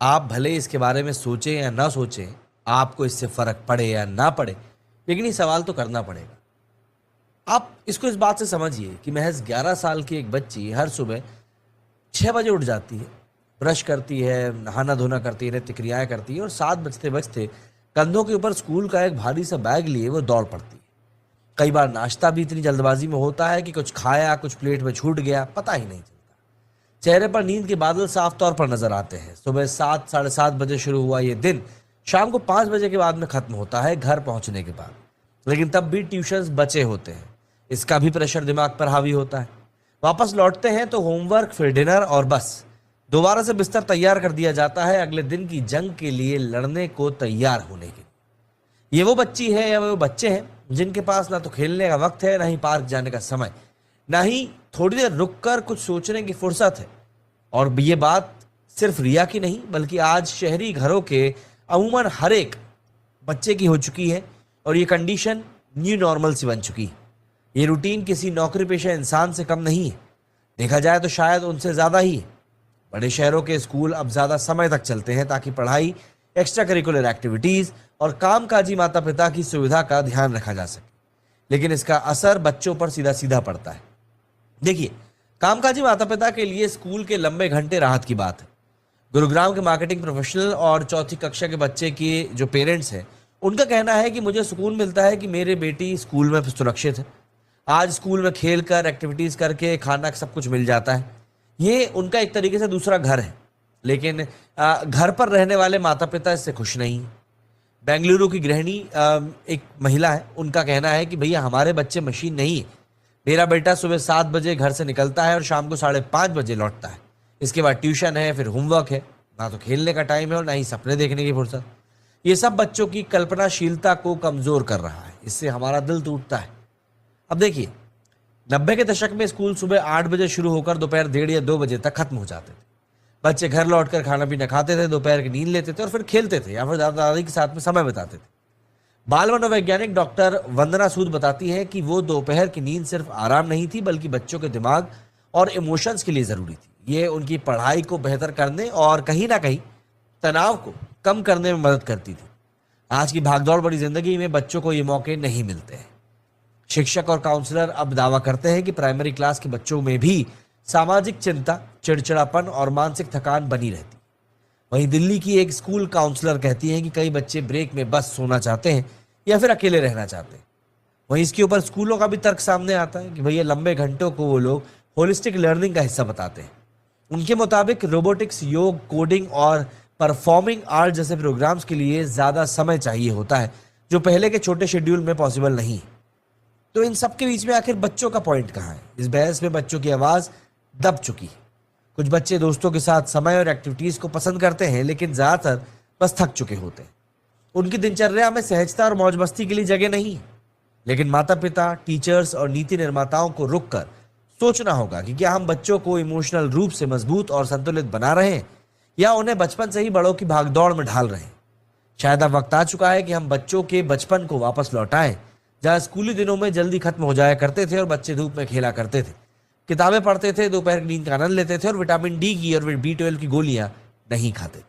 आप भले इसके बारे में सोचें या ना सोचें, आपको इससे फ़र्क पड़े या ना पड़े, लेकिन ये सवाल तो करना पड़ेगा। आप इसको इस बात से समझिए कि महज़ 11 साल की एक बच्ची हर सुबह 6 बजे उठ जाती है, ब्रश करती है, नहाना-धोना करती है, नित्य क्रियाएँ करती है और 7 बजते-बजते कंधों के ऊपर स्कूल का एक भारी सा बैग लिए वो दौड़ पड़ती है। कई बार नाश्ता भी इतनी जल्दबाजी में होता है कि कुछ खाया, कुछ प्लेट में छूट गया, पता ही नहीं चलता। चेहरे पर नींद के बादल साफ तौर पर नजर आते हैं। सुबह 7 साढ़े 7 बजे शुरू हुआ ये दिन शाम को 5 बजे के बाद में खत्म होता है, घर पहुंचने के बाद। लेकिन तब भी ट्यूशंस बचे होते हैं, इसका भी प्रेशर दिमाग पर हावी होता है। वापस लौटते हैं तो होमवर्क, फिर डिनर और बस दोबारा से बिस्तर तैयार कर दिया जाता है अगले दिन की जंग के लिए लड़ने को तैयार होने के लिए। ये वो बच्ची है या वो बच्चे हैं जिनके पास ना तो खेलने का वक्त है, ना ही पार्क जाने का समय, ना ही थोड़ी देर रुककर कुछ सोचने की फुर्सत है। और ये बात सिर्फ रिया की नहीं बल्कि आज शहरी घरों के अमूमन हर एक बच्चे की हो चुकी है। और ये कंडीशन न्यू नॉर्मल सी बन चुकी है। ये रूटीन किसी नौकरी पेशा इंसान से कम नहीं है, देखा जाए तो शायद उनसे ज़्यादा ही है। बड़े शहरों के स्कूल अब ज़्यादा समय तक चलते हैं ताकि पढ़ाई, एक्स्ट्रा करिकुलर एक्टिविटीज़ और कामकाजी माता पिता की सुविधा का ध्यान रखा जा सके। लेकिन इसका असर बच्चों पर सीधा सीधा पड़ता है। देखिए, कामकाजी माता पिता के लिए स्कूल के लंबे घंटे राहत की बात है। गुरुग्राम के मार्केटिंग प्रोफेशनल और चौथी कक्षा के बच्चे के जो पेरेंट्स हैं, उनका कहना है कि मुझे सुकून मिलता है कि मेरे बेटी स्कूल में सुरक्षित है। आज स्कूल में खेल कर, एक्टिविटीज़ करके, खाना सब कुछ मिल जाता है। ये उनका एक तरीके से दूसरा घर है। लेकिन घर पर रहने वाले माता पिता इससे खुश नहीं हैं। बेंगलुरु की गृहिणी एक महिला है, उनका कहना है कि भैया हमारे बच्चे मशीन नहीं है। मेरा बेटा सुबह 7 बजे घर से निकलता है और शाम को 5:30 बजे लौटता है। इसके बाद ट्यूशन है, फिर होमवर्क है, ना तो खेलने का टाइम है और ना ही सपने देखने की फुर्सत। ये सब बच्चों की कल्पनाशीलता को कमज़ोर कर रहा है, इससे हमारा दिल टूटता है। अब देखिए, 90 के दशक में स्कूल सुबह 8 बजे शुरू होकर दोपहर 1:30 या 2 बजे तक खत्म हो जाते थे। बच्चे घर लौटकर खाना पीना खाते थे, दोपहर की नींद लेते थे और फिर खेलते थे या फिर दादा दादी के साथ में समय बिताते थे। बाल मनोवैज्ञानिक डॉक्टर वंदना सूद बताती है कि वो दोपहर की नींद सिर्फ आराम नहीं थी बल्कि बच्चों के दिमाग और इमोशंस के लिए ज़रूरी थी। ये उनकी पढ़ाई को बेहतर करने और कहीं ना कहीं तनाव को कम करने में मदद करती थी। आज की भागदौड़ भरी जिंदगी में बच्चों को ये मौके नहीं मिलते हैं। शिक्षक और काउंसलर अब दावा करते हैं कि प्राइमरी क्लास के बच्चों में भी सामाजिक चिंता, चिड़चिड़ापन और मानसिक थकान बनी रहती। वहीं दिल्ली की एक स्कूल काउंसलर कहती हैं कि कई बच्चे ब्रेक में बस सोना चाहते हैं या फिर अकेले रहना चाहते हैं। वहीं इसके ऊपर स्कूलों का भी तर्क सामने आता है कि भैया लंबे घंटों को वो लोग होलिस्टिक लर्निंग का हिस्सा बताते हैं। उनके मुताबिक रोबोटिक्स, योग, कोडिंग और परफॉर्मिंग आर्ट जैसे प्रोग्राम्स के लिए ज़्यादा समय चाहिए होता है, जो पहले के छोटे शेड्यूल में पॉसिबल नहीं है। तो इन सब के बीच में आखिर बच्चों का पॉइंट कहाँ है? इस बहस में बच्चों की आवाज़ दब चुकी है। कुछ बच्चे दोस्तों के साथ समय और एक्टिविटीज़ को पसंद करते हैं, लेकिन ज़्यादातर बस थक चुके होते हैं। उनकी दिनचर्या में सहजता और मौज मस्ती के लिए जगह नहीं है। लेकिन माता पिता, टीचर्स और नीति निर्माताओं को रुक कर सोचना होगा कि क्या हम बच्चों को इमोशनल रूप से मजबूत और संतुलित बना रहे हैं या उन्हें बचपन से ही बड़ों की भागदौड़ में ढाल रहे हैं। शायद अब वक्त आ चुका है कि हम बच्चों के बचपन को वापस लौटाएं, जहाँ स्कूली दिनों में जल्दी खत्म हो जाया करते थे और बच्चे धूप में खेला करते थे, किताबें पढ़ते थे, दोपहर की नींद का आनंद लेते थे और विटामिन डी की और B12 की गोलियां नहीं खाते थे।